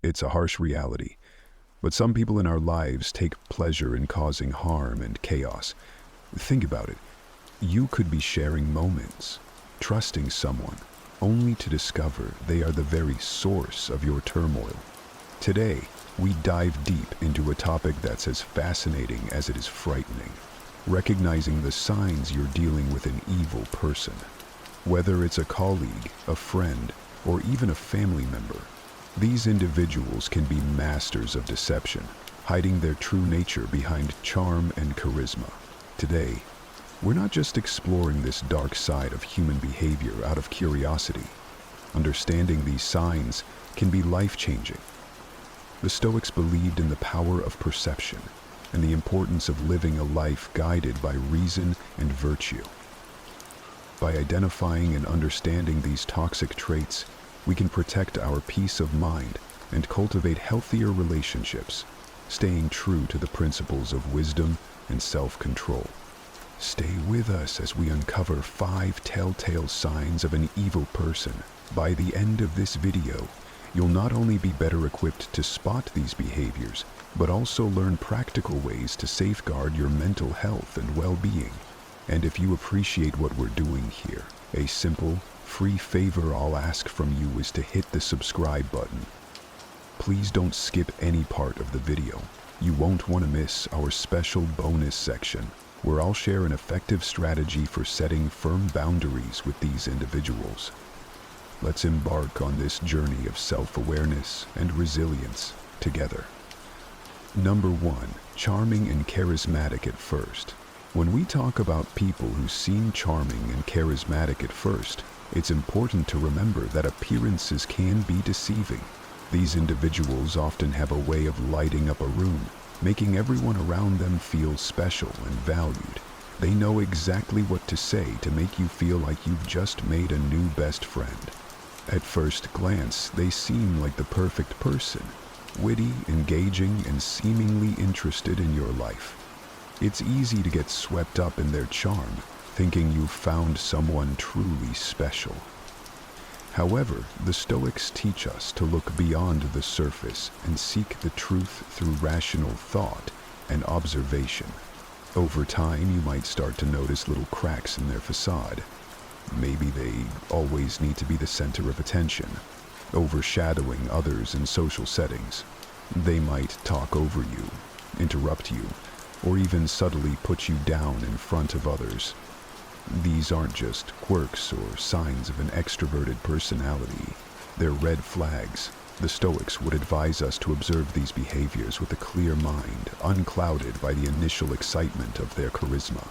It's a harsh reality, but some people in our lives take pleasure in causing harm and chaos. Think about it. You could be sharing moments, trusting someone, only to discover they are the very source of your turmoil. Today, we dive deep into a topic that's as fascinating as it is frightening, recognizing the signs you're dealing with an evil person. Whether it's a colleague, a friend, or even a family member, these individuals can be masters of deception, hiding their true nature behind charm and charisma. Today, we're not just exploring this dark side of human behavior out of curiosity. Understanding these signs can be life-changing. The Stoics believed in the power of perception and the importance of living a life guided by reason and virtue. By identifying and understanding these toxic traits, we can protect our peace of mind and cultivate healthier relationships, staying true to the principles of wisdom and self-control. Stay with us as we uncover 5 telltale signs of an evil person. By the end of this video, you'll not only be better equipped to spot these behaviors, but also learn practical ways to safeguard your mental health and well-being. And if you appreciate what we're doing here, a simple, free favor I'll ask from you is to hit the subscribe button. Please don't skip any part of the video. You won't want to miss our special bonus section, where I'll share an effective strategy for setting firm boundaries with these individuals. Let's embark on this journey of self-awareness and resilience together. Number 1, charming and charismatic at first. When we talk about people who seem charming and charismatic at first, it's important to remember that appearances can be deceiving. These individuals often have a way of lighting up a room, making everyone around them feel special and valued. They know exactly what to say to make you feel like you've just made a new best friend. At first glance, they seem like the perfect person, witty, engaging, and seemingly interested in your life. It's easy to get swept up in their charm, thinking you've found someone truly special. However, the Stoics teach us to look beyond the surface and seek the truth through rational thought and observation. Over time, you might start to notice little cracks in their facade. Maybe they always need to be the center of attention, overshadowing others in social settings. They might talk over you, interrupt you, or even subtly put you down in front of others. These aren't just quirks or signs of an extroverted personality. They're red flags. The Stoics would advise us to observe these behaviors with a clear mind, unclouded by the initial excitement of their charisma.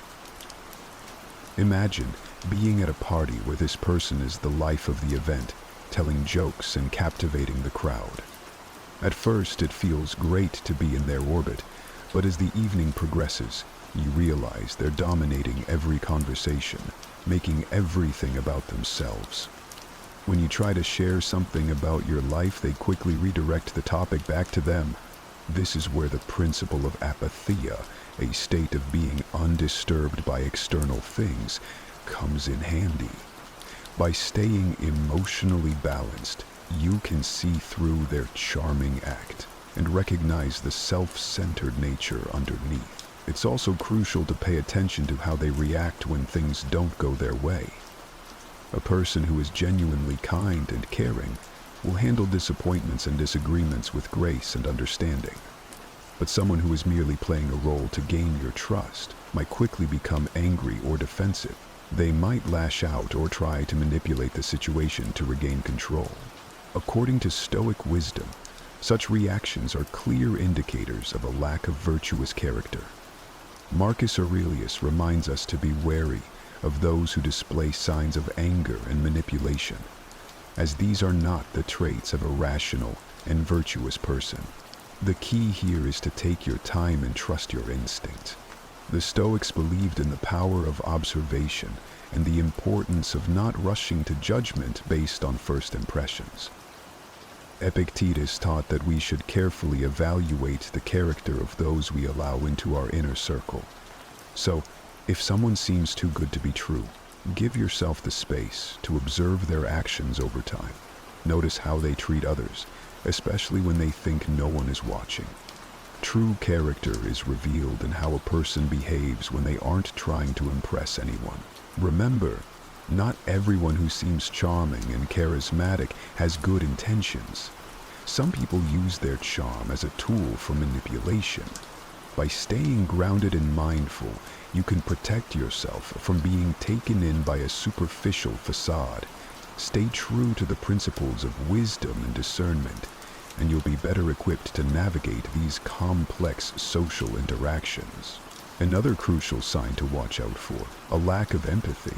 Imagine being at a party where this person is the life of the event, telling jokes and captivating the crowd. At first, it feels great to be in their orbit, but as the evening progresses, you realize they're dominating every conversation, making everything about themselves. When you try to share something about your life, they quickly redirect the topic back to them. This is where the principle of apatheia, a state of being undisturbed by external things, comes in handy. By staying emotionally balanced, you can see through their charming act and recognize the self-centered nature underneath. It's also crucial to pay attention to how they react when things don't go their way. A person who is genuinely kind and caring will handle disappointments and disagreements with grace and understanding. But someone who is merely playing a role to gain your trust might quickly become angry or defensive. They might lash out or try to manipulate the situation to regain control. According to Stoic wisdom, such reactions are clear indicators of a lack of virtuous character. Marcus Aurelius reminds us to be wary of those who display signs of anger and manipulation, as these are not the traits of a rational and virtuous person. The key here is to take your time and trust your instinct. The Stoics believed in the power of observation and the importance of not rushing to judgment based on first impressions. Epictetus taught that we should carefully evaluate the character of those we allow into our inner circle. So, if someone seems too good to be true, give yourself the space to observe their actions over time. Notice how they treat others, especially when they think no one is watching. True character is revealed in how a person behaves when they aren't trying to impress anyone. Remember, not everyone who seems charming and charismatic has good intentions. Some people use their charm as a tool for manipulation. By staying grounded and mindful, you can protect yourself from being taken in by a superficial facade. Stay true to the principles of wisdom and discernment, and you'll be better equipped to navigate these complex social interactions. Another crucial sign to watch out for: a lack of empathy.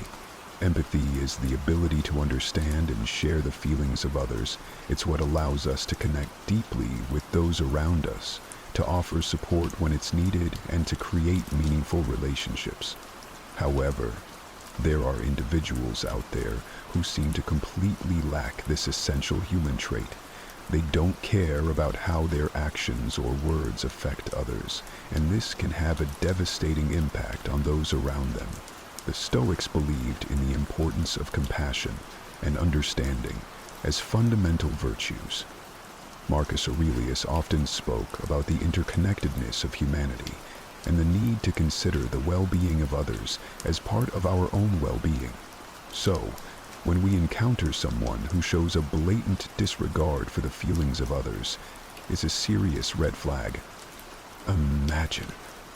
Empathy is the ability to understand and share the feelings of others. It's what allows us to connect deeply with those around us, to offer support when it's needed, and to create meaningful relationships. However, there are individuals out there who seem to completely lack this essential human trait. They don't care about how their actions or words affect others, and this can have a devastating impact on those around them. The Stoics believed in the importance of compassion and understanding as fundamental virtues. Marcus Aurelius often spoke about the interconnectedness of humanity and the need to consider the well-being of others as part of our own well-being. So, when we encounter someone who shows a blatant disregard for the feelings of others, it's a serious red flag. Imagine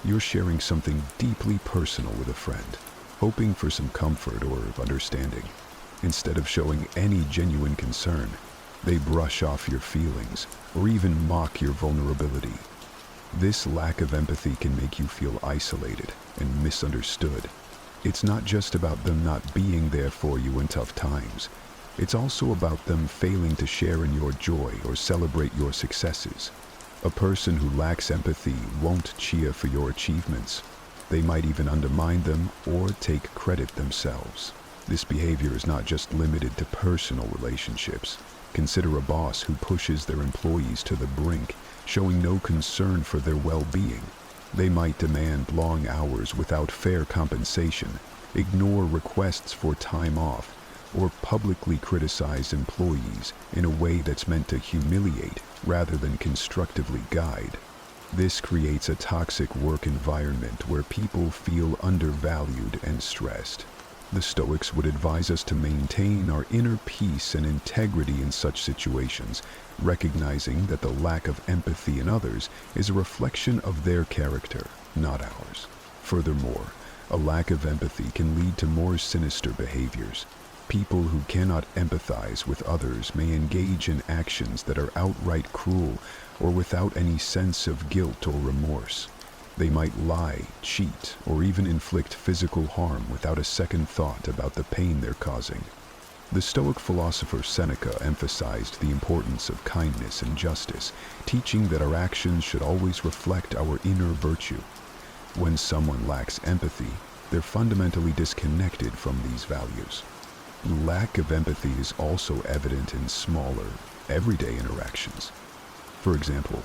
you're sharing something deeply personal with a friend, hoping for some comfort or understanding. Instead of showing any genuine concern, they brush off your feelings or even mock your vulnerability. This lack of empathy can make you feel isolated and misunderstood. It's not just about them not being there for you in tough times. It's also about them failing to share in your joy or celebrate your successes. A person who lacks empathy won't cheer for your achievements. They might even undermine them or take credit themselves. This behavior is not just limited to personal relationships. Consider a boss who pushes their employees to the brink, showing no concern for their well-being. They might demand long hours without fair compensation, ignore requests for time off, or publicly criticize employees in a way that's meant to humiliate rather than constructively guide. This creates a toxic work environment where people feel undervalued and stressed. The Stoics would advise us to maintain our inner peace and integrity in such situations, recognizing that the lack of empathy in others is a reflection of their character, not ours. Furthermore, a lack of empathy can lead to more sinister behaviors. People who cannot empathize with others may engage in actions that are outright cruel or without any sense of guilt or remorse. They might lie, cheat, or even inflict physical harm without a second thought about the pain they're causing. The Stoic philosopher Seneca emphasized the importance of kindness and justice, teaching that our actions should always reflect our inner virtue. When someone lacks empathy, they're fundamentally disconnected from these values. Lack of empathy is also evident in smaller, everyday interactions. For example,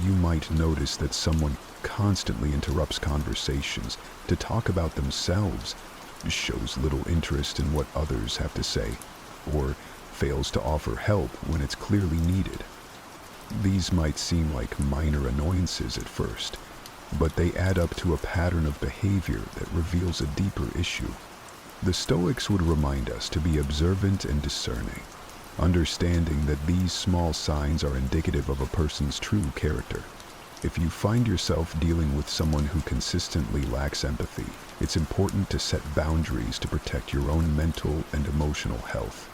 you might notice that someone constantly interrupts conversations to talk about themselves, shows little interest in what others have to say, or fails to offer help when it's clearly needed. These might seem like minor annoyances at first, but they add up to a pattern of behavior that reveals a deeper issue. The Stoics would remind us to be observant and discerning, understanding that these small signs are indicative of a person's true character. If you find yourself dealing with someone who consistently lacks empathy, it's important to set boundaries to protect your own mental and emotional health.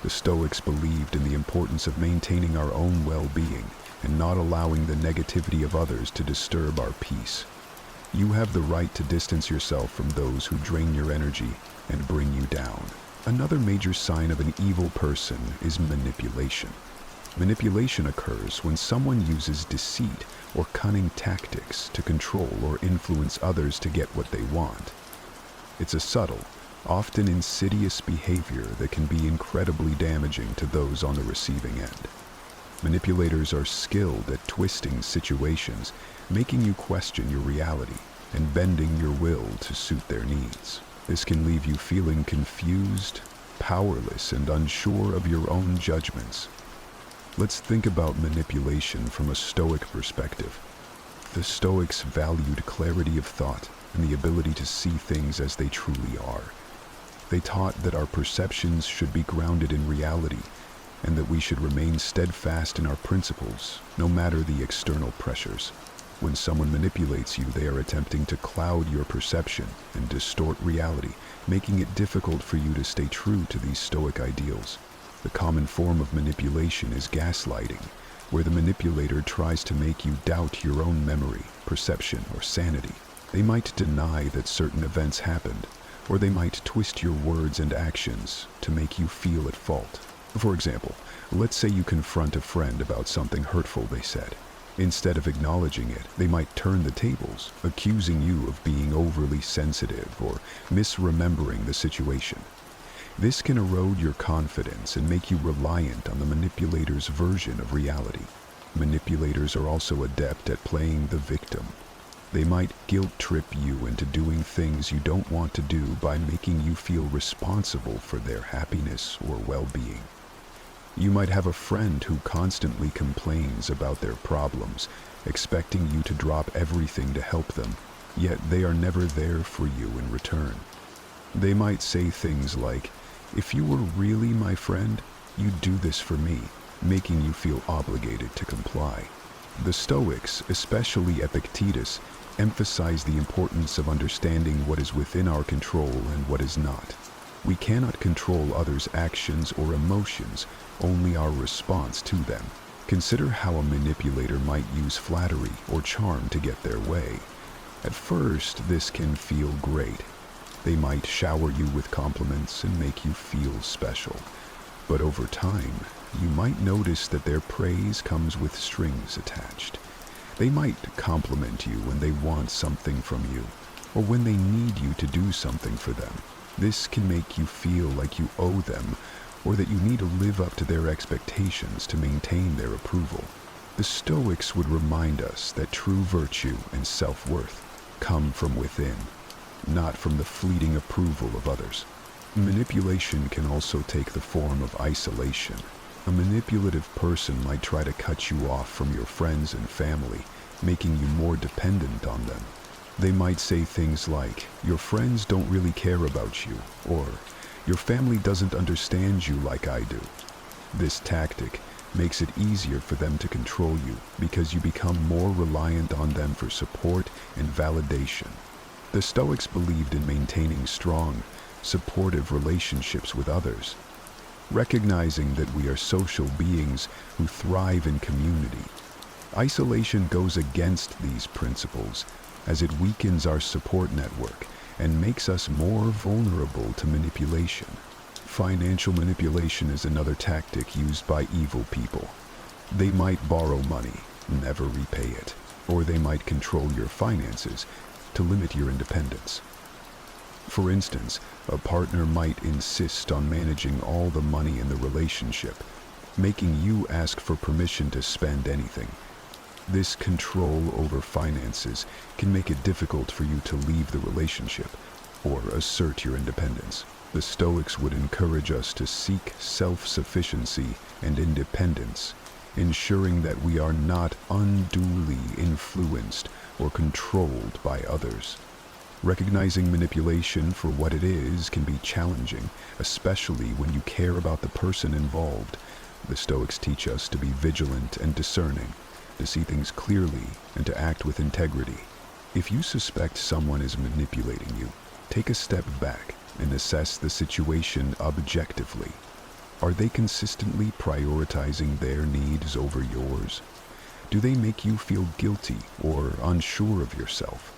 The Stoics believed in the importance of maintaining our own well-being and not allowing the negativity of others to disturb our peace. You have the right to distance yourself from those who drain your energy and bring you down. Another major sign of an evil person is manipulation. Manipulation occurs when someone uses deceit or cunning tactics to control or influence others to get what they want. It's a subtle, often insidious behavior that can be incredibly damaging to those on the receiving end. Manipulators are skilled at twisting situations, making you question your reality and bending your will to suit their needs. This can leave you feeling confused, powerless, and unsure of your own judgments. Let's think about manipulation from a Stoic perspective. The Stoics valued clarity of thought and the ability to see things as they truly are. They taught that our perceptions should be grounded in reality and that we should remain steadfast in our principles, no matter the external pressures. When someone manipulates you, they are attempting to cloud your perception and distort reality, making it difficult for you to stay true to these Stoic ideals. The common form of manipulation is gaslighting, where the manipulator tries to make you doubt your own memory, perception, or sanity. They might deny that certain events happened, or they might twist your words and actions to make you feel at fault. For example, let's say you confront a friend about something hurtful they said. Instead of acknowledging it, they might turn the tables, accusing you of being overly sensitive or misremembering the situation. This can erode your confidence and make you reliant on the manipulator's version of reality. Manipulators are also adept at playing the victim. They might guilt-trip you into doing things you don't want to do by making you feel responsible for their happiness or well-being. You might have a friend who constantly complains about their problems, expecting you to drop everything to help them, yet they are never there for you in return. They might say things like, "If you were really my friend, you'd do this for me," making you feel obligated to comply. The Stoics, especially Epictetus, emphasize the importance of understanding what is within our control and what is not. We cannot control others' actions or emotions, only our response to them. Consider how a manipulator might use flattery or charm to get their way. At first, this can feel great. They might shower you with compliments and make you feel special. But over time, you might notice that their praise comes with strings attached. They might compliment you when they want something from you, or when they need you to do something for them. This can make you feel like you owe them, or that you need to live up to their expectations to maintain their approval. The Stoics would remind us that true virtue and self-worth come from within, not from the fleeting approval of others. Manipulation can also take the form of isolation. A manipulative person might try to cut you off from your friends and family, making you more dependent on them. They might say things like, "Your friends don't really care about you," or "Your family doesn't understand you like I do." This tactic makes it easier for them to control you because you become more reliant on them for support and validation. The Stoics believed in maintaining strong, supportive relationships with others, recognizing that we are social beings who thrive in community. Isolation goes against these principles, as it weakens our support network and makes us more vulnerable to manipulation. Financial manipulation is another tactic used by evil people. They might borrow money, never repay it, or they might control your finances to limit your independence. For instance, a partner might insist on managing all the money in the relationship, making you ask for permission to spend anything. This control over finances can make it difficult for you to leave the relationship or assert your independence. The Stoics would encourage us to seek self-sufficiency and independence, ensuring that we are not unduly influenced or controlled by others. Recognizing manipulation for what it is can be challenging, especially when you care about the person involved. The Stoics teach us to be vigilant and discerning, to see things clearly and to act with integrity. If you suspect someone is manipulating you, take a step back and assess the situation objectively. Are they consistently prioritizing their needs over yours? Do they make you feel guilty or unsure of yourself?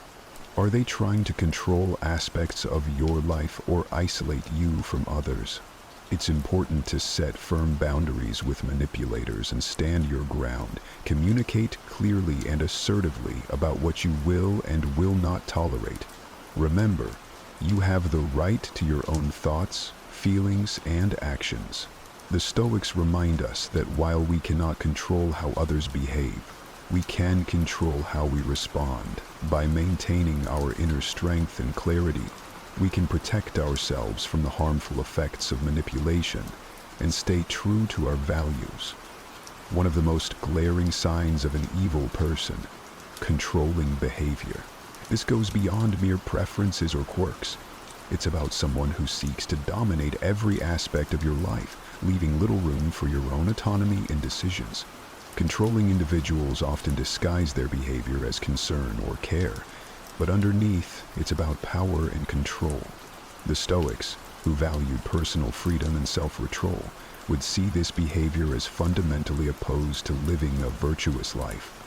Are they trying to control aspects of your life or isolate you from others? It's important to set firm boundaries with manipulators and stand your ground. Communicate clearly and assertively about what you will and will not tolerate. Remember, you have the right to your own thoughts, feelings, and actions. The Stoics remind us that while we cannot control how others behave, we can control how we respond. By maintaining our inner strength and clarity, we can protect ourselves from the harmful effects of manipulation and stay true to our values. One of the most glaring signs of an evil person: controlling behavior. This goes beyond mere preferences or quirks. It's about someone who seeks to dominate every aspect of your life, leaving little room for your own autonomy and decisions. Controlling individuals often disguise their behavior as concern or care, but underneath, it's about power and control. The Stoics, who valued personal freedom and self-control, would see this behavior as fundamentally opposed to living a virtuous life.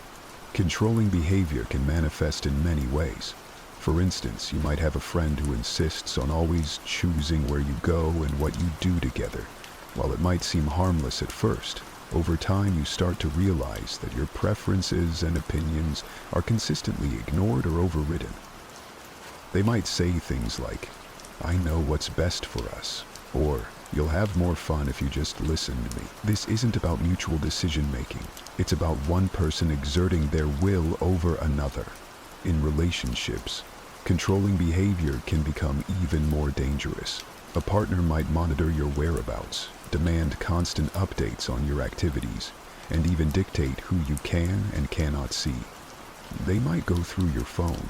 Controlling behavior can manifest in many ways. For instance, you might have a friend who insists on always choosing where you go and what you do together. While it might seem harmless at first, over time you start to realize that your preferences and opinions are consistently ignored or overridden. They might say things like, "I know what's best for us," or "You'll have more fun if you just listen to me." This isn't about mutual decision-making. It's about one person exerting their will over another. In relationships, controlling behavior can become even more dangerous. A partner might monitor your whereabouts, demand constant updates on your activities, and even dictate who you can and cannot see. They might go through your phone,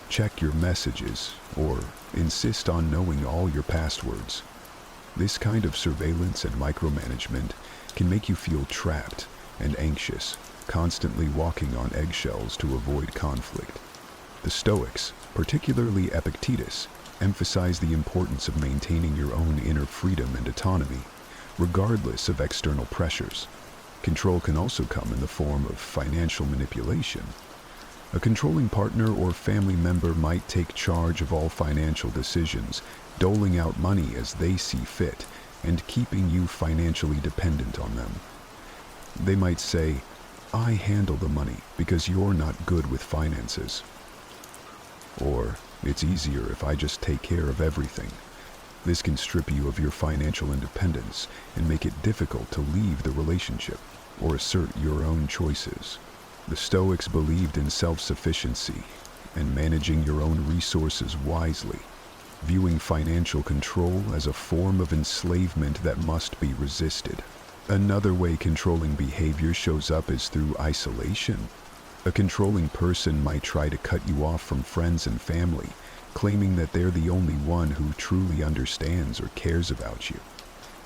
check your messages, or insist on knowing all your passwords. This kind of surveillance and micromanagement can make you feel trapped and anxious, constantly walking on eggshells to avoid conflict. The Stoics, particularly Epictetus, emphasize the importance of maintaining your own inner freedom and autonomy, regardless of external pressures. Control can also come in the form of financial manipulation. A controlling partner or family member might take charge of all financial decisions, doling out money as they see fit, and keeping you financially dependent on them. They might say, "I handle the money because you're not good with finances." Or, "It's easier if I just take care of everything." This can strip you of your financial independence and make it difficult to leave the relationship or assert your own choices. The Stoics believed in self-sufficiency and managing your own resources wisely, viewing financial control as a form of enslavement that must be resisted. Another way controlling behavior shows up is through isolation. A controlling person might try to cut you off from friends and family, claiming that they're the only one who truly understands or cares about you.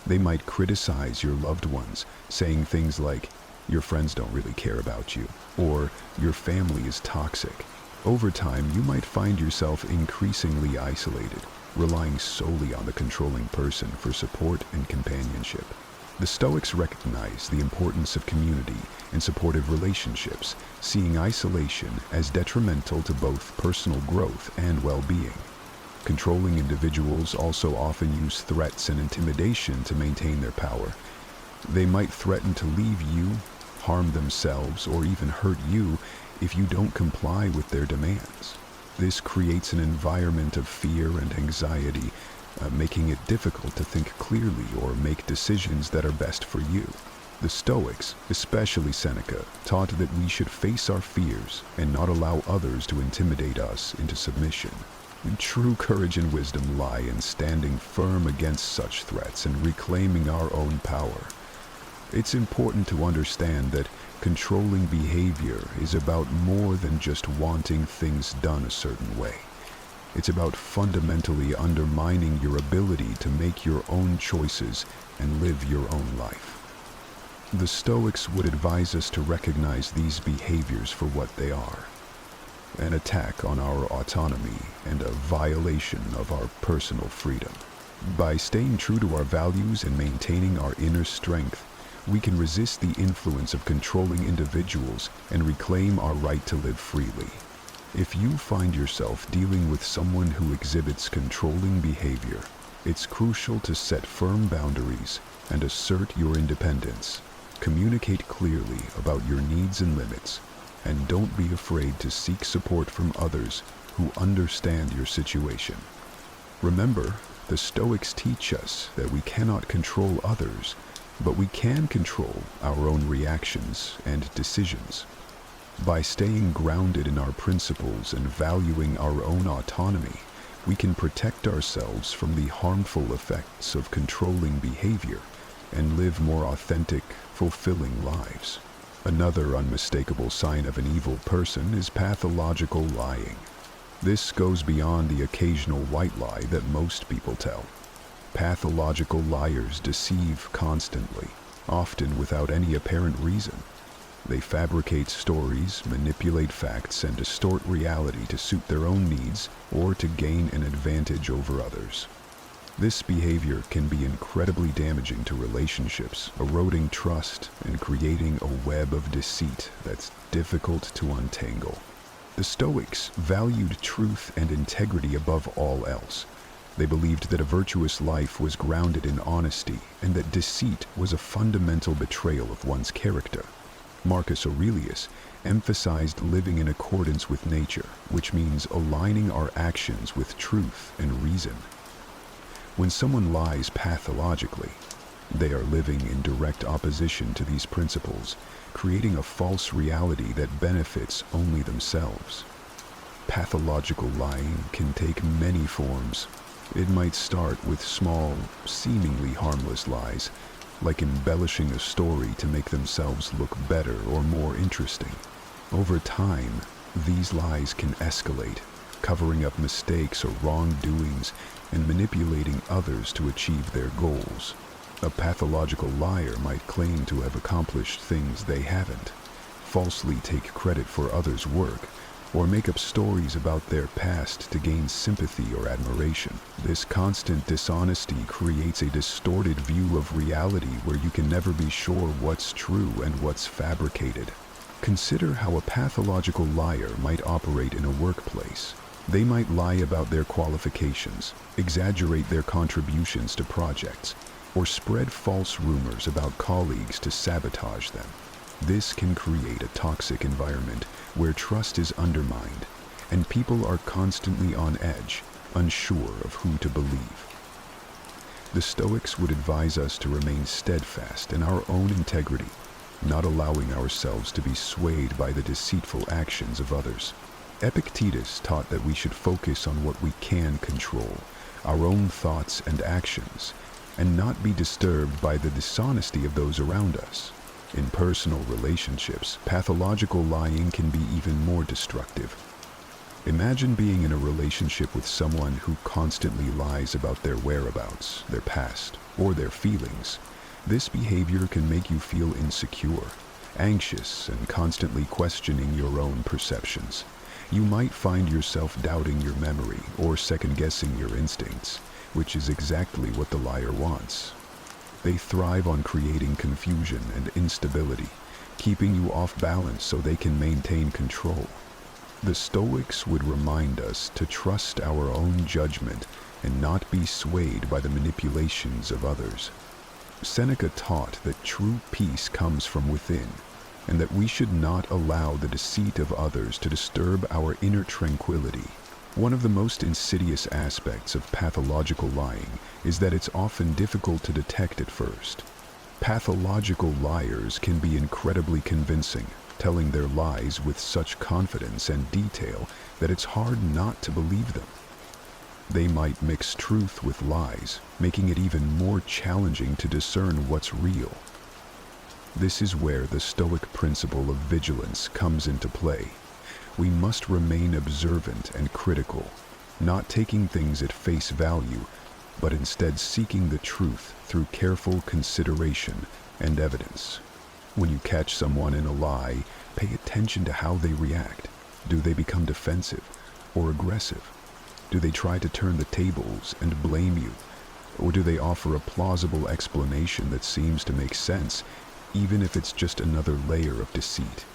They might criticize your loved ones, saying things like, "Your friends don't really care about you," or "Your family is toxic." Over time, you might find yourself increasingly isolated, relying solely on the controlling person for support and companionship. The Stoics recognize the importance of community and supportive relationships, seeing isolation as detrimental to both personal growth and well-being. Controlling individuals also often use threats and intimidation to maintain their power. They might threaten to leave you, harm themselves, or even hurt you if you don't comply with their demands. This creates an environment of fear and anxiety, making it difficult to think clearly or make decisions that are best for you. The Stoics, especially Seneca, taught that we should face our fears and not allow others to intimidate us into submission. True courage and wisdom lie in standing firm against such threats and reclaiming our own power. It's important to understand that controlling behavior is about more than just wanting things done a certain way. It's about fundamentally undermining your ability to make your own choices and live your own life. The Stoics would advise us to recognize these behaviors for what they are: an attack on our autonomy and a violation of our personal freedom. By staying true to our values and maintaining our inner strength, we can resist the influence of controlling individuals and reclaim our right to live freely. If you find yourself dealing with someone who exhibits controlling behavior, it's crucial to set firm boundaries and assert your independence. Communicate clearly about your needs and limits, and don't be afraid to seek support from others who understand your situation. Remember, the Stoics teach us that we cannot control others, but we can control our own reactions and decisions. By staying grounded in our principles and valuing our own autonomy, we can protect ourselves from the harmful effects of controlling behavior and live more authentic, fulfilling lives. Another unmistakable sign of an evil person is pathological lying. This goes beyond the occasional white lie that most people tell. Pathological liars deceive constantly, often without any apparent reason. They fabricate stories, manipulate facts, and distort reality to suit their own needs or to gain an advantage over others. This behavior can be incredibly damaging to relationships, eroding trust and creating a web of deceit that's difficult to untangle. The Stoics valued truth and integrity above all else. They believed that a virtuous life was grounded in honesty and that deceit was a fundamental betrayal of one's character. Marcus Aurelius emphasized living in accordance with nature, which means aligning our actions with truth and reason. When someone lies pathologically, they are living in direct opposition to these principles, creating a false reality that benefits only themselves. Pathological lying can take many forms. It might start with small, seemingly harmless lies, like embellishing a story to make themselves look better or more interesting. Over time, these lies can escalate, covering up mistakes or wrongdoings and manipulating others to achieve their goals. A pathological liar might claim to have accomplished things they haven't, falsely take credit for others' work, or make up stories about their past to gain sympathy or admiration. This constant dishonesty creates a distorted view of reality where you can never be sure what's true and what's fabricated. Consider how a pathological liar might operate in a workplace. They might lie about their qualifications, exaggerate their contributions to projects, or spread false rumors about colleagues to sabotage them. This can create a toxic environment where trust is undermined, and people are constantly on edge, unsure of who to believe. The Stoics would advise us to remain steadfast in our own integrity, not allowing ourselves to be swayed by the deceitful actions of others. Epictetus taught that we should focus on what we can control, our own thoughts and actions, and not be disturbed by the dishonesty of those around us. In personal relationships, pathological lying can be even more destructive. Imagine being in a relationship with someone who constantly lies about their whereabouts, their past, or their feelings. This behavior can make you feel insecure, anxious, and constantly questioning your own perceptions. You might find yourself doubting your memory or second-guessing your instincts, which is exactly what the liar wants. They thrive on creating confusion and instability, keeping you off balance so they can maintain control. The Stoics would remind us to trust our own judgment and not be swayed by the manipulations of others. Seneca taught that true peace comes from within, and that we should not allow the deceit of others to disturb our inner tranquility. One of the most insidious aspects of pathological lying is that it's often difficult to detect at first. Pathological liars can be incredibly convincing, telling their lies with such confidence and detail that it's hard not to believe them. They might mix truth with lies, making it even more challenging to discern what's real. This is where the Stoic principle of vigilance comes into play. We must remain observant and critical, not taking things at face value, but instead seeking the truth through careful consideration and evidence. When you catch someone in a lie, pay attention to how they react. Do they become defensive or aggressive? Do they try to turn the tables and blame you? Or do they offer a plausible explanation that seems to make sense, even if it's just another layer of deceit?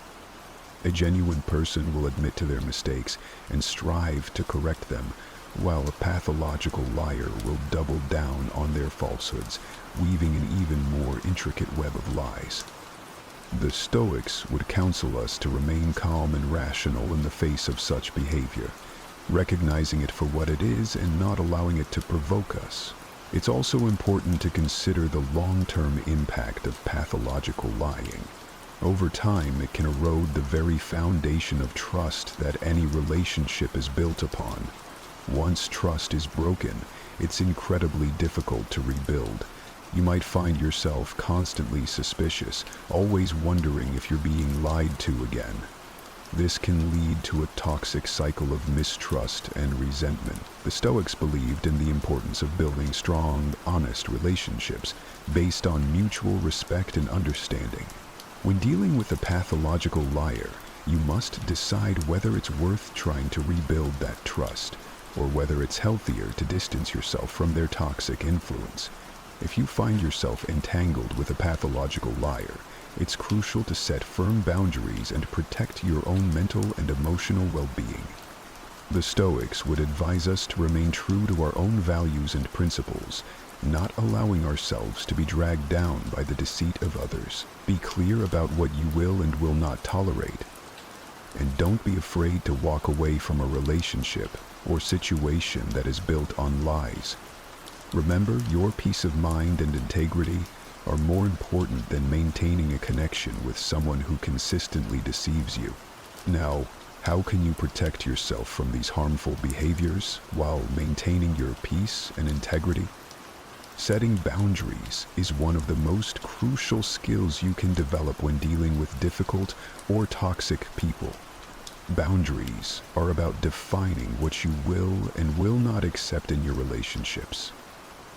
A genuine person will admit to their mistakes and strive to correct them, while a pathological liar will double down on their falsehoods, weaving an even more intricate web of lies. The Stoics would counsel us to remain calm and rational in the face of such behavior, recognizing it for what it is and not allowing it to provoke us. It's also important to consider the long-term impact of pathological lying. Over time, it can erode the very foundation of trust that any relationship is built upon. Once trust is broken, it's incredibly difficult to rebuild, You might find yourself constantly suspicious, always wondering if you're being lied to again. This can lead to a toxic cycle of mistrust and resentment. The Stoics believed in the importance of building strong, honest relationships based on mutual respect and understanding. When dealing with a pathological liar, you must decide whether it's worth trying to rebuild that trust, or whether it's healthier to distance yourself from their toxic influence. If you find yourself entangled with a pathological liar, it's crucial to set firm boundaries and protect your own mental and emotional well-being. The Stoics would advise us to remain true to our own values and principles, not allowing ourselves to be dragged down by the deceit of others. Be clear about what you will and will not tolerate, and don't be afraid to walk away from a relationship or situation that is built on lies. Remember, your peace of mind and integrity are more important than maintaining a connection with someone who consistently deceives you. Now, how can you protect yourself from these harmful behaviors while maintaining your peace and integrity? Setting boundaries is one of the most crucial skills you can develop when dealing with difficult or toxic people. Boundaries are about defining what you will and will not accept in your relationships,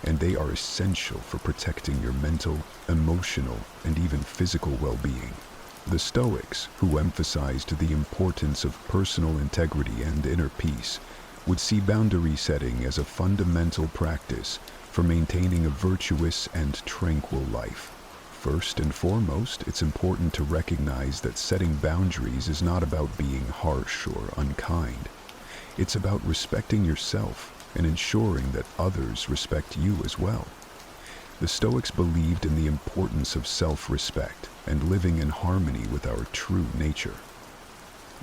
and they are essential for protecting your mental, emotional, and even physical well-being. The Stoics, who emphasized the importance of personal integrity and inner peace, would see boundary setting as a fundamental practice for maintaining a virtuous and tranquil life. First and foremost, it's important to recognize that setting boundaries is not about being harsh or unkind. It's about respecting yourself and ensuring that others respect you as well. The Stoics believed in the importance of self-respect and living in harmony with our true nature.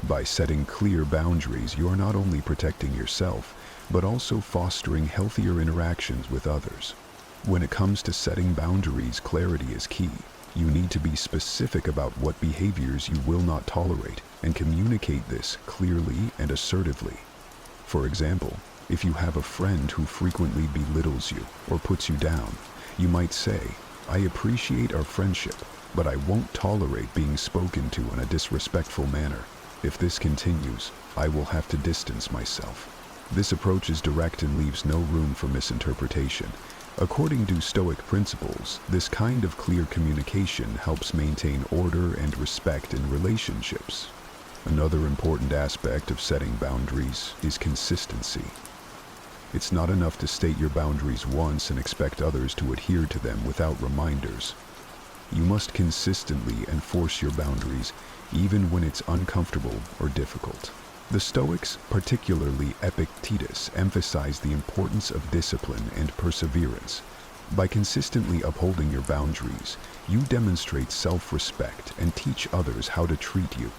By setting clear boundaries, you are not only protecting yourself, but also fostering healthier interactions with others. When it comes to setting boundaries, clarity is key. You need to be specific about what behaviors you will not tolerate and communicate this clearly and assertively. For example, if you have a friend who frequently belittles you or puts you down, you might say, "I appreciate our friendship, but I won't tolerate being spoken to in a disrespectful manner. If this continues, I will have to distance myself." This approach is direct and leaves no room for misinterpretation. According to Stoic principles, this kind of clear communication helps maintain order and respect in relationships. Another important aspect of setting boundaries is consistency. It's not enough to state your boundaries once and expect others to adhere to them without reminders. You must consistently enforce your boundaries, even when it's uncomfortable or difficult. The Stoics, particularly Epictetus, emphasized the importance of discipline and perseverance. By consistently upholding your boundaries, you demonstrate self-respect and teach others how to treat you.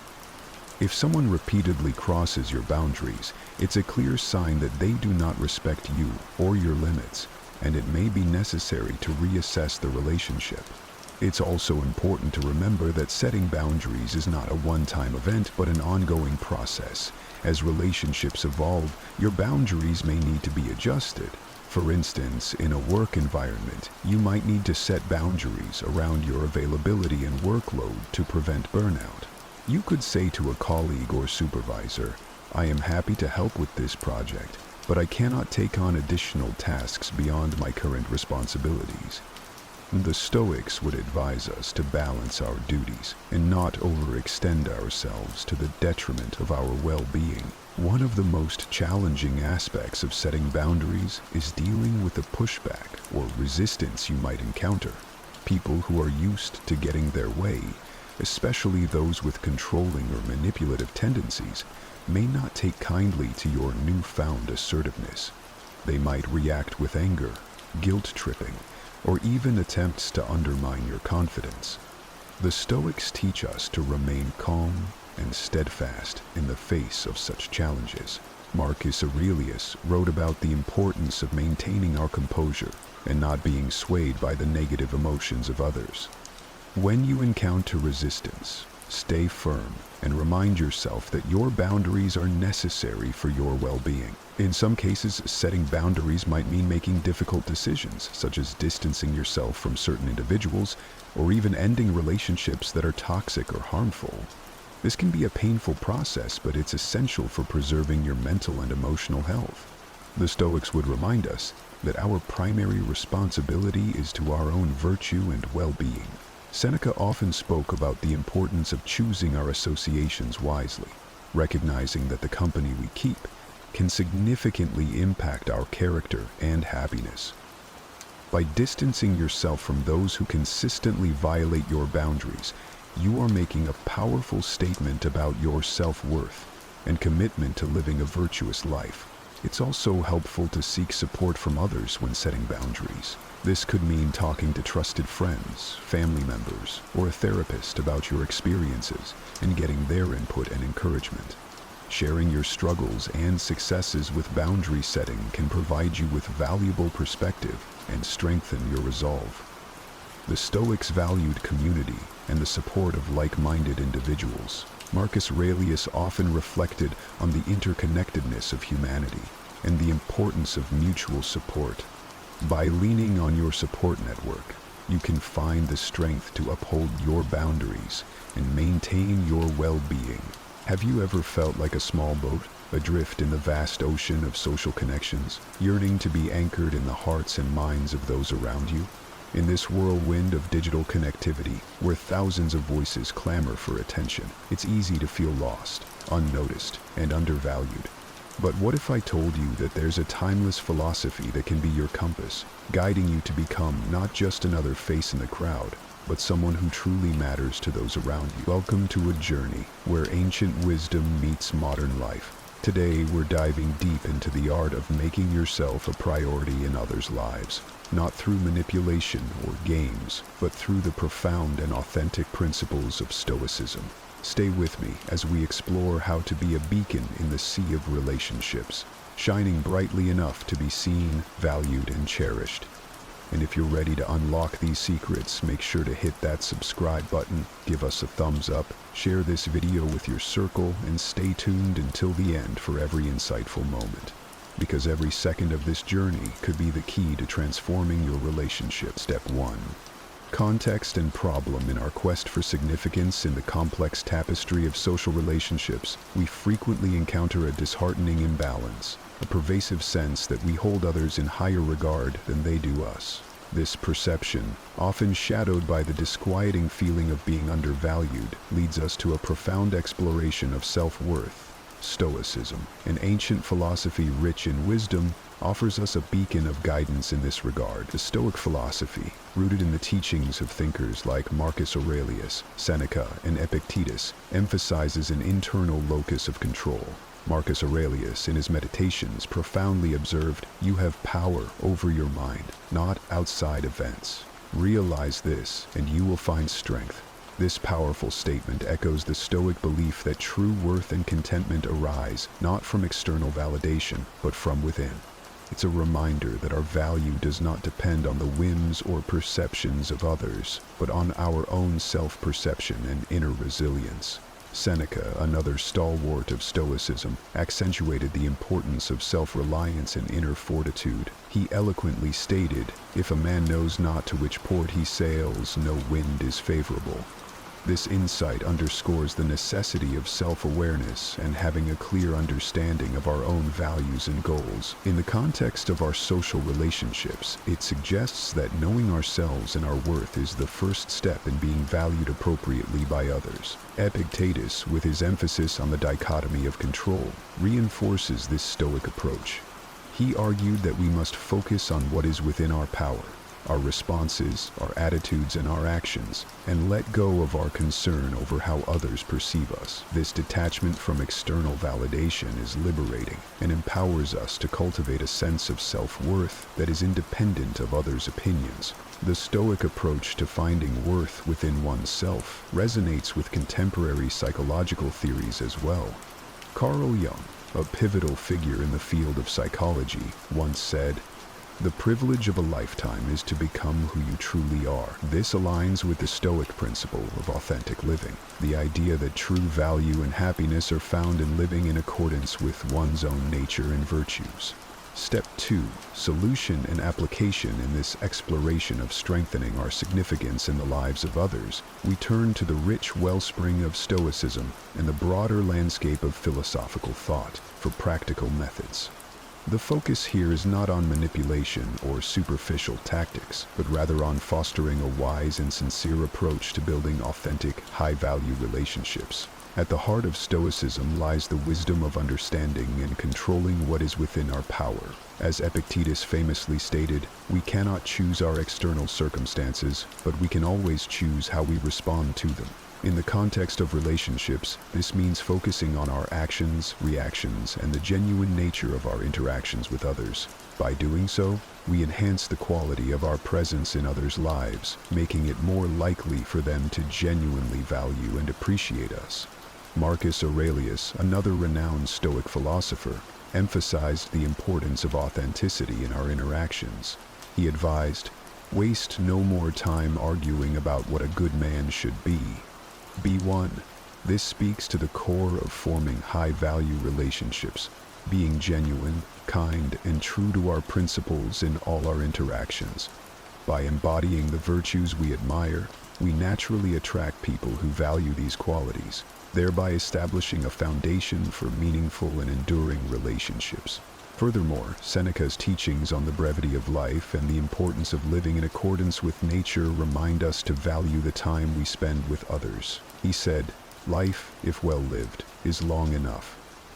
If someone repeatedly crosses your boundaries, it's a clear sign that they do not respect you or your limits, and it may be necessary to reassess the relationship. It's also important to remember that setting boundaries is not a one-time event, but an ongoing process. As relationships evolve, your boundaries may need to be adjusted. For instance, in a work environment, you might need to set boundaries around your availability and workload to prevent burnout. You could say to a colleague or supervisor, "I am happy to help with this project, but I cannot take on additional tasks beyond my current responsibilities." The Stoics would advise us to balance our duties and not overextend ourselves to the detriment of our well-being. One of the most challenging aspects of setting boundaries is dealing with the pushback or resistance you might encounter. People who are used to getting their way, especially those with controlling or manipulative tendencies, may not take kindly to your newfound assertiveness. They might react with anger, guilt-tripping, or even attempts to undermine your confidence. The Stoics teach us to remain calm and steadfast in the face of such challenges. Marcus Aurelius wrote about the importance of maintaining our composure and not being swayed by the negative emotions of others. When you encounter resistance, Stay firm and remind yourself that your boundaries are necessary for your well-being. In some cases, setting boundaries might mean making difficult decisions, such as distancing yourself from certain individuals or even ending relationships that are toxic or harmful. This can be a painful process, but it's essential for preserving your mental and emotional health. The Stoics would remind us that our primary responsibility is to our own virtue and well-being. Seneca often spoke about the importance of choosing our associations wisely, recognizing that the company we keep can significantly impact our character and happiness. By distancing yourself from those who consistently violate your boundaries, you are making a powerful statement about your self-worth and commitment to living a virtuous life. It's also helpful to seek support from others when setting boundaries. This could mean talking to trusted friends, family members, or a therapist about your experiences and getting their input and encouragement. Sharing your struggles and successes with boundary setting can provide you with valuable perspective and strengthen your resolve. The Stoics valued community and the support of like-minded individuals. Marcus Aurelius often reflected on the interconnectedness of humanity and the importance of mutual support. By leaning on your support network, you can find the strength to uphold your boundaries and maintain your well-being. Have you ever felt like a small boat, adrift in the vast ocean of social connections, yearning to be anchored in the hearts and minds of those around you? In this whirlwind of digital connectivity, where thousands of voices clamor for attention, it's easy to feel lost, unnoticed, and undervalued. But what if I told you that there's a timeless philosophy that can be your compass, guiding you to become not just another face in the crowd, but someone who truly matters to those around you? Welcome to a journey where ancient wisdom meets modern life. Today, we're diving deep into the art of making yourself a priority in others' lives, not through manipulation or games, but through the profound and authentic principles of Stoicism. Stay with me as we explore how to be a beacon in the sea of relationships, shining brightly enough to be seen, valued, and cherished. And if you're ready to unlock these secrets, make sure to hit that subscribe button, give us a thumbs up, share this video with your circle, and stay tuned until the end for every insightful moment. Because every second of this journey could be the key to transforming your relationship. Step 1. Context and problem. In our quest for significance in the complex tapestry of social relationships, we frequently encounter a disheartening imbalance, a pervasive sense that we hold others in higher regard than they do us. This perception, often shadowed by the disquieting feeling of being undervalued, leads us to a profound exploration of self-worth. Stoicism, an ancient philosophy rich in wisdom, offers us a beacon of guidance in this regard. The Stoic philosophy, rooted in the teachings of thinkers like Marcus Aurelius, Seneca, and Epictetus, emphasizes an internal locus of control. Marcus Aurelius, in his Meditations, profoundly observed, "You have power over your mind, not outside events. Realize this, and you will find strength." This powerful statement echoes the Stoic belief that true worth and contentment arise not from external validation, but from within. It's a reminder that our value does not depend on the whims or perceptions of others, but on our own self-perception and inner resilience. Seneca, another stalwart of Stoicism, accentuated the importance of self-reliance and inner fortitude. He eloquently stated, "If a man knows not to which port he sails, no wind is favorable." This insight underscores the necessity of self-awareness and having a clear understanding of our own values and goals. In the context of our social relationships, it suggests that knowing ourselves and our worth is the first step in being valued appropriately by others. Epictetus, with his emphasis on the dichotomy of control, reinforces this Stoic approach. He argued that we must focus on what is within our power, our responses, our attitudes, and our actions, and let go of our concern over how others perceive us. This detachment from external validation is liberating and empowers us to cultivate a sense of self-worth that is independent of others' opinions. The Stoic approach to finding worth within oneself resonates with contemporary psychological theories as well. Carl Jung, a pivotal figure in the field of psychology, once said, The privilege of a lifetime is to become who you truly are. This aligns with the Stoic principle of authentic living, the idea that true value and happiness are found in living in accordance with one's own nature and virtues. Step 2. Solution and application. In this exploration of strengthening our significance in the lives of others, we turn to the rich wellspring of Stoicism and the broader landscape of philosophical thought for practical methods. The focus here is not on manipulation or superficial tactics, but rather on fostering a wise and sincere approach to building authentic, high-value relationships. At the heart of Stoicism lies the wisdom of understanding and controlling what is within our power. As Epictetus famously stated, we cannot choose our external circumstances, but we can always choose how we respond to them. In the context of relationships, this means focusing on our actions, reactions, and the genuine nature of our interactions with others. By doing so, we enhance the quality of our presence in others' lives, making it more likely for them to genuinely value and appreciate us. Marcus Aurelius, another renowned Stoic philosopher, emphasized the importance of authenticity in our interactions. He advised, "Waste no more time arguing about what a good man should be. Be one." This speaks to the core of forming high-value relationships, being genuine, kind, and true to our principles in all our interactions. By embodying the virtues we admire, we naturally attract people who value these qualities, thereby establishing a foundation for meaningful and enduring relationships. Furthermore, Seneca's teachings on the brevity of life and the importance of living in accordance with nature remind us to value the time we spend with others. He said, "Life, if well lived, is long enough."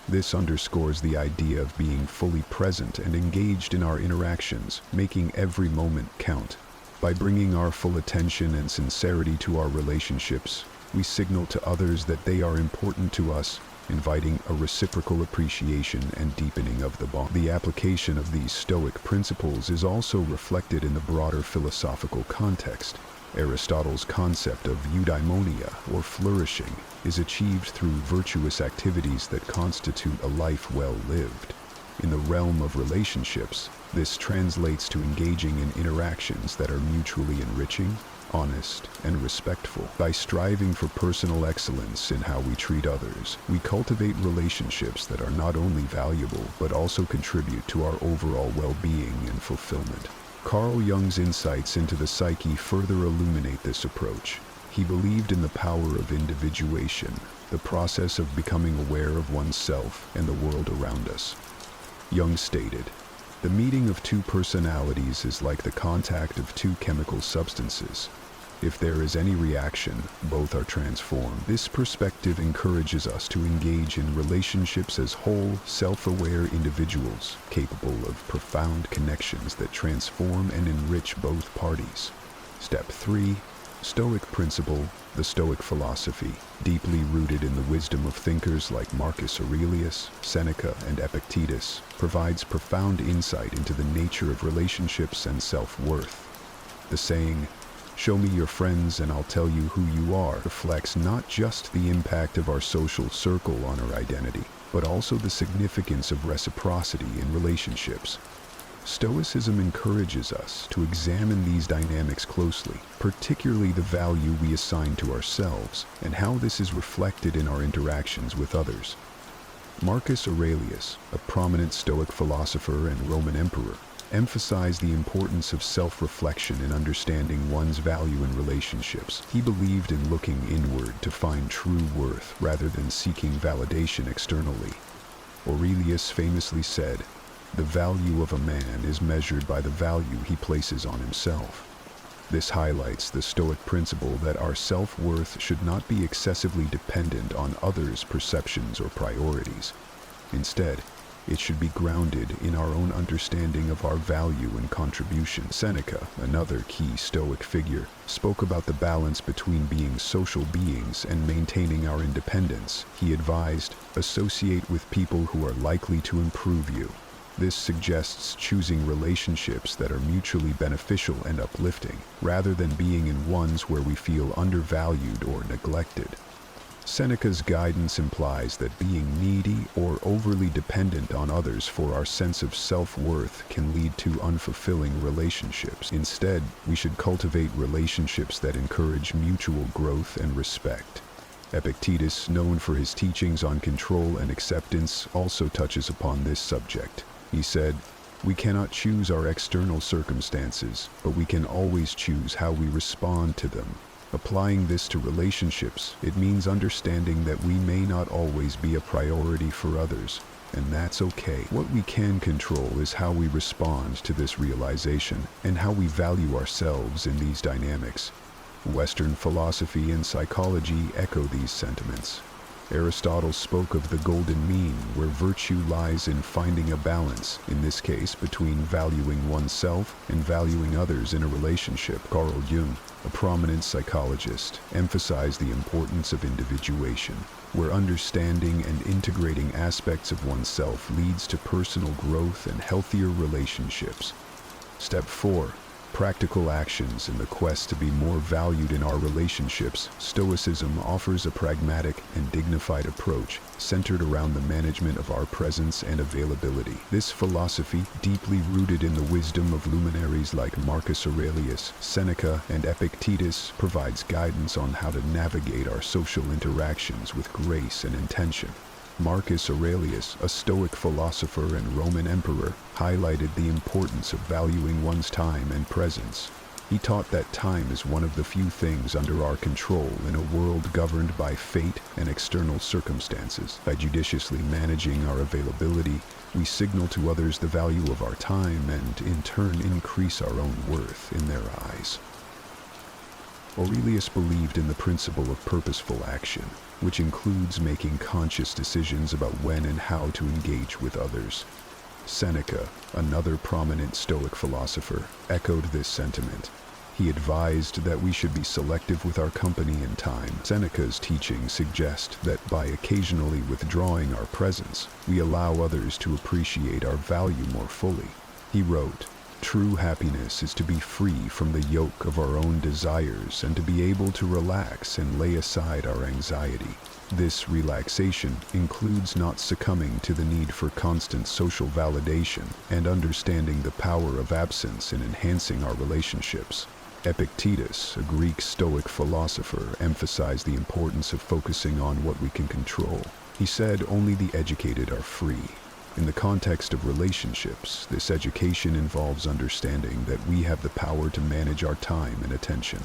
This underscores the idea of being fully present and engaged in our interactions, making every moment count. By bringing our full attention and sincerity to our relationships, we signal to others that they are important to us, inviting a reciprocal appreciation and deepening of the bond. The application of these Stoic principles is also reflected in the broader philosophical context. Aristotle's concept of eudaimonia, or flourishing, is achieved through virtuous activities that constitute a life well lived. In the realm of relationships, this translates to engaging in interactions that are mutually enriching, honest, and respectful. By striving for personal excellence in how we treat others, we cultivate relationships that are not only valuable but also contribute to our overall well-being and fulfillment. Carl Jung's insights into the psyche further illuminate this approach. He believed in the power of individuation, the process of becoming aware of oneself and the world around us. Jung stated, "The meeting of two personalities is like the contact of two chemical substances. If there is any reaction, both are transformed." This perspective encourages us to engage in relationships as whole, self-aware individuals, capable of profound connections that transform and enrich both parties. Step 3. Stoic principle. The Stoic philosophy, deeply rooted in the wisdom of thinkers like Marcus Aurelius, Seneca, and Epictetus, provides profound insight into the nature of relationships and self-worth. The saying, "Show me your friends and I'll tell you who you are," reflects not just the impact of our social circle on our identity, but also the significance of reciprocity in relationships. Stoicism encourages us to examine these dynamics closely, particularly the value we assign to ourselves and how this is reflected in our interactions with others. Marcus Aurelius, a prominent Stoic philosopher and Roman emperor, emphasized the importance of self-reflection in understanding one's value in relationships. He believed in looking inward to find true worth rather than seeking validation externally. Aurelius famously said, "The value of a man is measured by the value he places on himself." This highlights the Stoic principle that our self-worth should not be excessively dependent on others' perceptions or priorities. Instead, it should be grounded in our own understanding of our value and contribution. Seneca, another key Stoic figure, spoke about the balance between being social beings and maintaining our independence. He advised, "Associate with people who are likely to improve you." This suggests choosing relationships that are mutually beneficial and uplifting, rather than being in ones where we feel undervalued or neglected. Seneca's guidance implies that being needy or overly dependent on others for our sense of self-worth can lead to unfulfilling relationships. Instead, we should cultivate relationships that encourage mutual growth and respect. Epictetus, known for his teachings on control and acceptance, also touches upon this subject. He said, "We cannot choose our external circumstances, but we can always choose how we respond to them." Applying this to relationships, it means understanding that we may not always be a priority for others, and that's okay. What we can control is how we respond to this realization and how we value ourselves in these dynamics. Western philosophy and psychology echo these sentiments. Aristotle spoke of the golden mean, where virtue lies in finding a balance, in this case between valuing oneself and valuing others in a relationship. Carl Jung, a prominent psychologist, emphasized the importance of individuation, where understanding and integrating aspects of oneself leads to personal growth and healthier relationships. Step 4. Practical actions in the quest to be more valued in our relationships. Stoicism offers a pragmatic and dignified approach centered around the management of our presence and availability. This philosophy, deeply rooted in the wisdom of luminaries like Marcus Aurelius, Seneca, and Epictetus, provides guidance on how to navigate our social interactions with grace and intention. Marcus Aurelius, a Stoic philosopher and Roman emperor, highlighted the importance of valuing one's time and presence. He taught that time is one of the few things under our control in a world governed by fate and external circumstances. By judiciously managing our availability, we signal to others the value of our time and, in turn, increase our own worth in their eyes. Aurelius believed in the principle of purposeful action, which includes making conscious decisions about when and how to engage with others. Seneca, another prominent Stoic philosopher, echoed this sentiment. He advised that we should be selective with our company and time. Seneca's teachings suggest that by occasionally withdrawing our presence, we allow others to appreciate our value more fully. He wrote, "True happiness is to be free from the yoke of our own desires and to be able to relax and lay aside our anxiety. This relaxation includes not succumbing to the need for constant social validation and understanding the power of absence in enhancing our relationships." Epictetus, a Greek Stoic philosopher, emphasized the importance of focusing on what we can control. He said, "Only the educated are free." In the context of relationships, this education involves understanding that we have the power to manage our time and attention.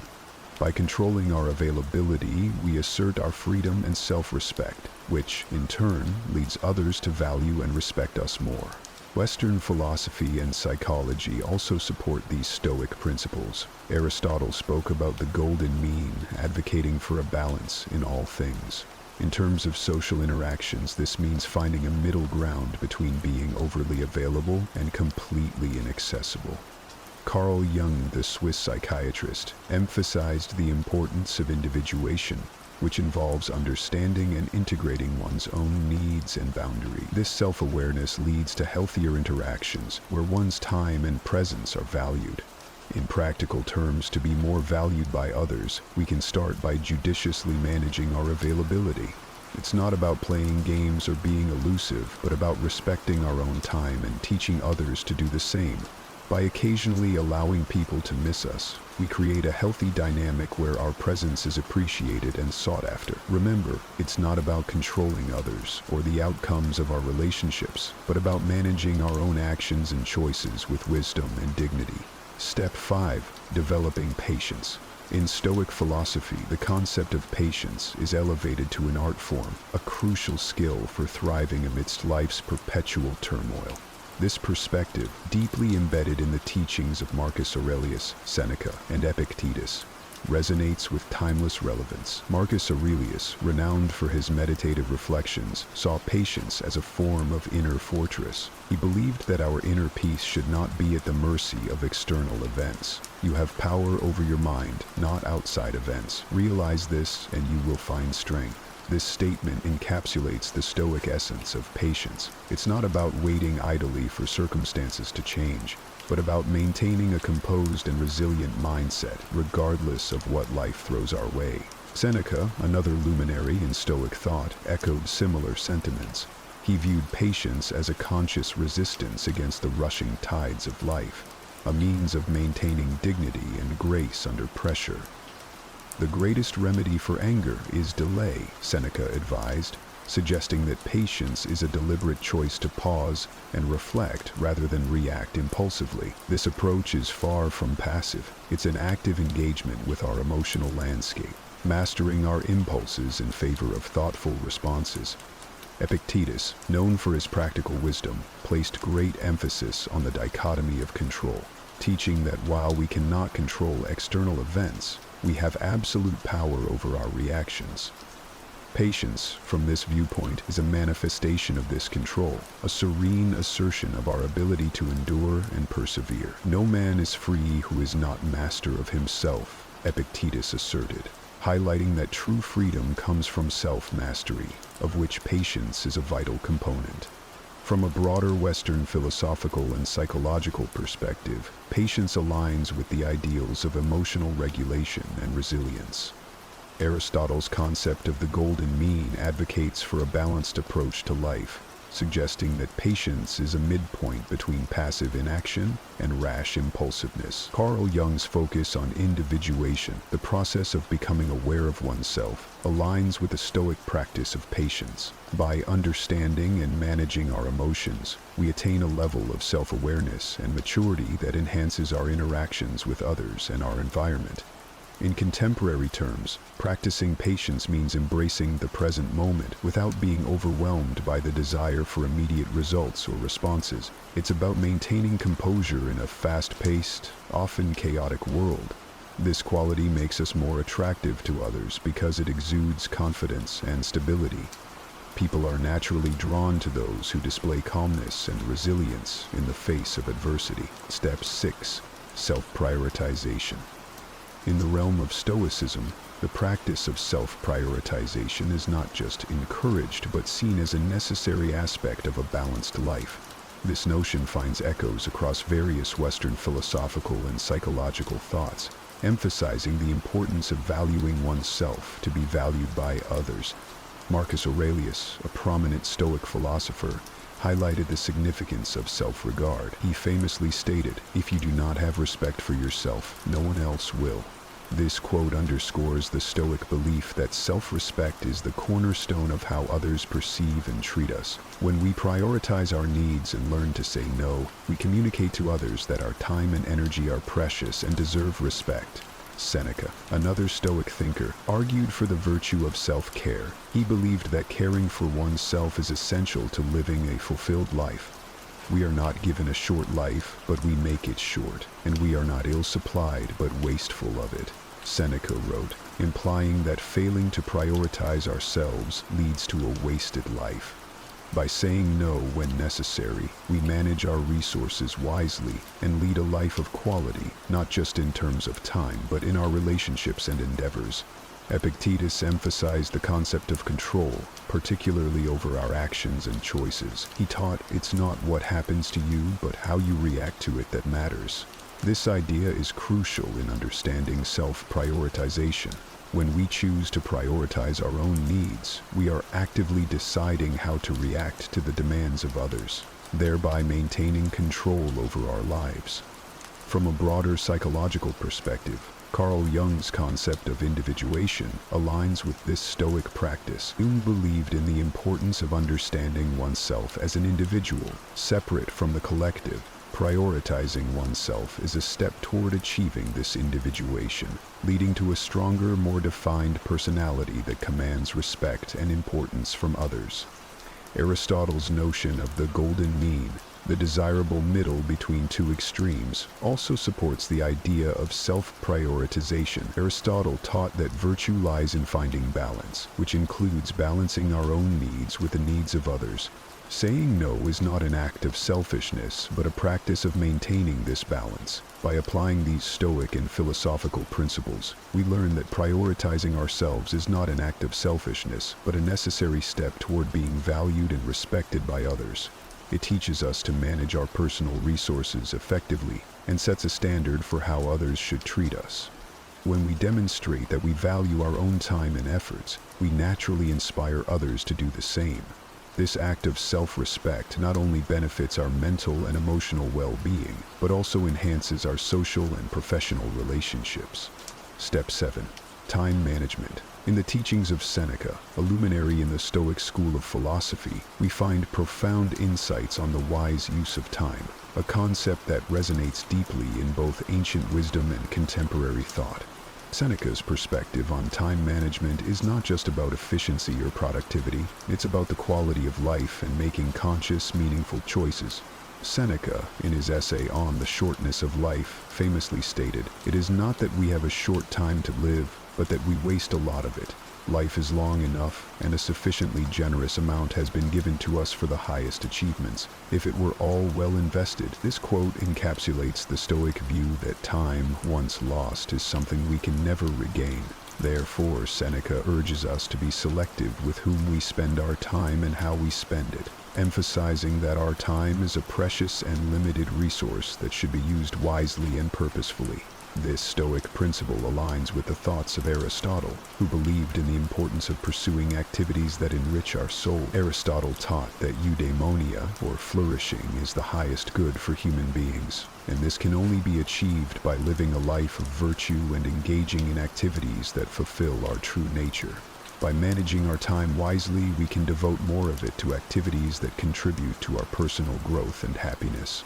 By controlling our availability, we assert our freedom and self-respect, which, in turn, leads others to value and respect us more. Western philosophy and psychology also support these Stoic principles. Aristotle spoke about the golden mean, advocating for a balance in all things. In terms of social interactions, this means finding a middle ground between being overly available and completely inaccessible. Carl Jung, the Swiss psychiatrist, emphasized the importance of individuation, which involves understanding and integrating one's own needs and boundaries. This self-awareness leads to healthier interactions where one's time and presence are valued. In practical terms, to be more valued by others, we can start by judiciously managing our availability. It's not about playing games or being elusive, but about respecting our own time and teaching others to do the same. By occasionally allowing people to miss us, we create a healthy dynamic where our presence is appreciated and sought after. Remember, it's not about controlling others or the outcomes of our relationships, but about managing our own actions and choices with wisdom and dignity. Step 5. Developing patience. In Stoic philosophy, the concept of patience is elevated to an art form, a crucial skill for thriving amidst life's perpetual turmoil. This perspective, deeply embedded in the teachings of Marcus Aurelius, Seneca, and Epictetus, resonates with timeless relevance. Marcus Aurelius, renowned for his meditative reflections, saw patience as a form of inner fortress. He believed that our inner peace should not be at the mercy of external events. You have power over your mind, not outside events. Realize this, and you will find strength. This statement encapsulates the Stoic essence of patience. It's not about waiting idly for circumstances to change, but about maintaining a composed and resilient mindset, regardless of what life throws our way. Seneca, another luminary in Stoic thought, echoed similar sentiments. He viewed patience as a conscious resistance against the rushing tides of life, a means of maintaining dignity and grace under pressure. The greatest remedy for anger is delay, Seneca advised, suggesting that patience is a deliberate choice to pause and reflect rather than react impulsively. This approach is far from passive. It's an active engagement with our emotional landscape, mastering our impulses in favor of thoughtful responses. Epictetus, known for his practical wisdom, placed great emphasis on the dichotomy of control, teaching that while we cannot control external events, we have absolute power over our reactions. Patience, from this viewpoint, is a manifestation of this control, a serene assertion of our ability to endure and persevere. No man is free who is not master of himself, Epictetus asserted, highlighting that true freedom comes from self-mastery, of which patience is a vital component. From a broader Western philosophical and psychological perspective, patience aligns with the ideals of emotional regulation and resilience. Aristotle's concept of the golden mean advocates for a balanced approach to life, suggesting that patience is a midpoint between passive inaction and rash impulsiveness. Carl Jung's focus on individuation, the process of becoming aware of oneself, aligns with the Stoic practice of patience. By understanding and managing our emotions, we attain a level of self-awareness and maturity that enhances our interactions with others and our environment. In contemporary terms, practicing patience means embracing the present moment without being overwhelmed by the desire for immediate results or responses. It's about maintaining composure in a fast-paced, often chaotic world. This quality makes us more attractive to others because it exudes confidence and stability. People are naturally drawn to those who display calmness and resilience in the face of adversity. Step 6. Self-prioritization. In the realm of Stoicism, the practice of self-prioritization is not just encouraged but seen as a necessary aspect of a balanced life. This notion finds echoes across various Western philosophical and psychological thoughts, emphasizing the importance of valuing oneself to be valued by others. Marcus Aurelius, a prominent Stoic philosopher, highlighted the significance of self-regard. He famously stated, "If you do not have respect for yourself, no one else will." This quote underscores the Stoic belief that self-respect is the cornerstone of how others perceive and treat us. When we prioritize our needs and learn to say no, we communicate to others that our time and energy are precious and deserve respect. Seneca, another Stoic thinker, argued for the virtue of self-care. He believed that caring for oneself is essential to living a fulfilled life. We are not given a short life, but we make it short, and we are not ill-supplied, but wasteful of it, Seneca wrote, implying that failing to prioritize ourselves leads to a wasted life. By saying no when necessary, we manage our resources wisely and lead a life of quality, not just in terms of time, but in our relationships and endeavors. Epictetus emphasized the concept of control, particularly over our actions and choices. He taught it's not what happens to you, but how you react to it that matters. This idea is crucial in understanding self-prioritization. When we choose to prioritize our own needs, we are actively deciding how to react to the demands of others, thereby maintaining control over our lives. From a broader psychological perspective, Carl Jung's concept of individuation aligns with this Stoic practice. Jung believed in the importance of understanding oneself as an individual, separate from the collective. Prioritizing oneself is a step toward achieving this individuation, leading to a stronger, more defined personality that commands respect and importance from others. Aristotle's notion of the golden mean, the desirable middle between two extremes, also supports the idea of self-prioritization. Aristotle taught that virtue lies in finding balance, which includes balancing our own needs with the needs of others. Saying no is not an act of selfishness, but a practice of maintaining this balance. By applying these Stoic and philosophical principles, we learn that prioritizing ourselves is not an act of selfishness, but a necessary step toward being valued and respected by others. It teaches us to manage our personal resources effectively and sets a standard for how others should treat us. When we demonstrate that we value our own time and efforts, we naturally inspire others to do the same. This act of self-respect not only benefits our mental and emotional well-being, but also enhances our social and professional relationships. Step 7. Time management. In the teachings of Seneca, a luminary in the Stoic school of philosophy, we find profound insights on the wise use of time, a concept that resonates deeply in both ancient wisdom and contemporary thought. Seneca's perspective on time management is not just about efficiency or productivity, it's about the quality of life and making conscious, meaningful choices. Seneca, in his essay on the shortness of life, famously stated, "It is not that we have a short time to live, but that we waste a lot of it. Life is long enough, and a sufficiently generous amount has been given to us for the highest achievements. If it were all well invested." This quote encapsulates the Stoic view that time, once lost, is something we can never regain. Therefore, Seneca urges us to be selective with whom we spend our time and how we spend it, emphasizing that our time is a precious and limited resource that should be used wisely and purposefully. This Stoic principle aligns with the thoughts of Aristotle, who believed in the importance of pursuing activities that enrich our soul. Aristotle taught that eudaimonia, or flourishing, is the highest good for human beings, and this can only be achieved by living a life of virtue and engaging in activities that fulfill our true nature. By managing our time wisely, we can devote more of it to activities that contribute to our personal growth and happiness.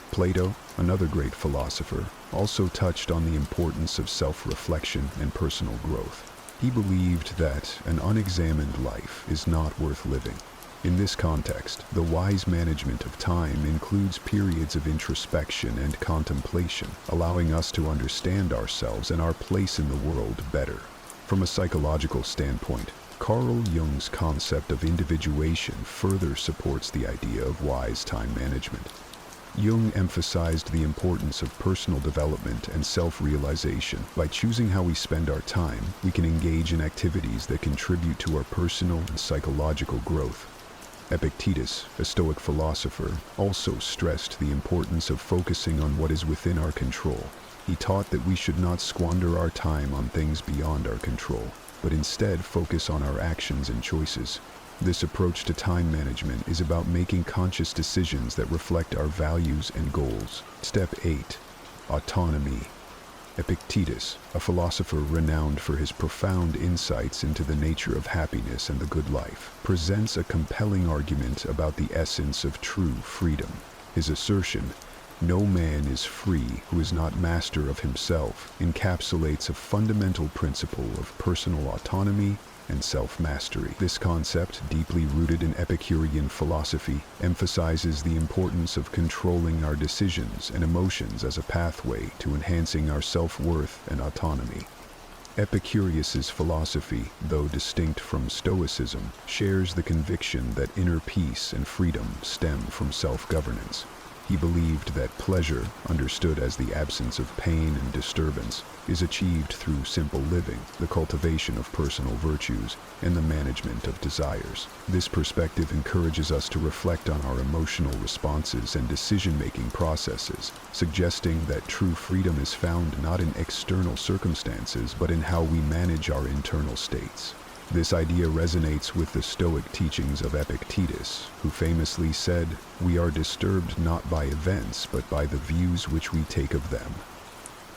Plato, another great philosopher, also touched on the importance of self-reflection and personal growth. He believed that an unexamined life is not worth living. In this context, the wise management of time includes periods of introspection and contemplation, allowing us to understand ourselves and our place in the world better. From a psychological standpoint, Carl Jung's concept of individuation further supports the idea of wise time management. Jung emphasized the importance of personal development and self-realization. By choosing how we spend our time, we can engage in activities that contribute to our personal and psychological growth. Epictetus, a Stoic philosopher, also stressed the importance of focusing on what is within our control. He taught that we should not squander our time on things beyond our control, but instead focus on our actions and choices. This approach to time management is about making conscious decisions that reflect our values and goals. Step 8. Autonomy. Epictetus, a philosopher renowned for his profound insights into the nature of happiness and the good life, presents a compelling argument about the essence of true freedom. His assertion, "No man is free who is not master of himself," encapsulates a fundamental principle of personal autonomy and self-mastery. This concept, deeply rooted in Epicurean philosophy, emphasizes the importance of controlling our decisions and emotions as a pathway to enhancing our self-worth and autonomy. Epicurus's philosophy, though distinct from Stoicism, shares the conviction that inner peace and freedom stem from self-governance. He believed that pleasure, understood as the absence of pain and disturbance, is achieved through simple living, the cultivation of personal virtues, and the management of desires. This perspective encourages us to reflect on our emotional responses and decision-making processes, suggesting that true freedom is found not in external circumstances, but in how we manage our internal states. This idea resonates with the Stoic teachings of Epictetus, who famously said, "We are disturbed not by events, but by the views which we take of them."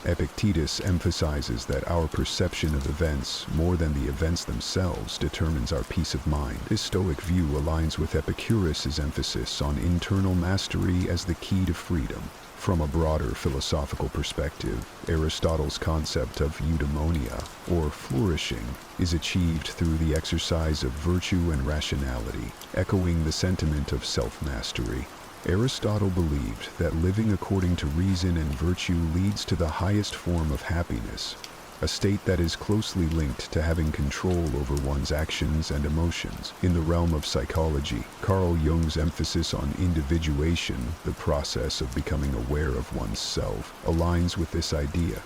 Epictetus emphasizes that our perception of events, more than the events themselves, determines our peace of mind. This Stoic view aligns with Epicurus's emphasis on internal mastery as the key to freedom. From a broader philosophical perspective, Aristotle's concept of eudaimonia, or flourishing, is achieved through the exercise of virtue and rationality, echoing the sentiment of self-mastery. Aristotle believed that living according to reason and virtue leads to the highest form of happiness, a state that is closely linked to having control over one's actions and emotions. In the realm of psychology, Carl Jung's emphasis on individuation, the process of becoming aware of one's self, aligns with this idea.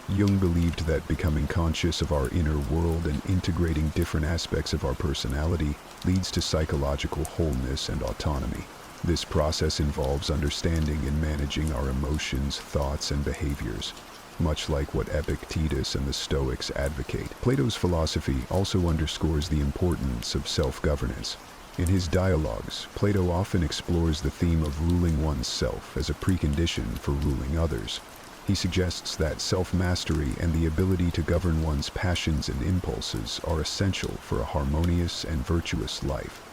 Jung believed that becoming conscious of our inner world and integrating different aspects of our personality leads to psychological wholeness and autonomy. This process involves understanding and managing our emotions, thoughts, and behaviors. much like what Epictetus and the Stoics advocate. Plato's philosophy also underscores the importance of self-governance. In his dialogues, Plato often explores the theme of ruling oneself as a precondition for ruling others. He suggests that self-mastery and the ability to govern one's passions and impulses are essential for a harmonious and virtuous life.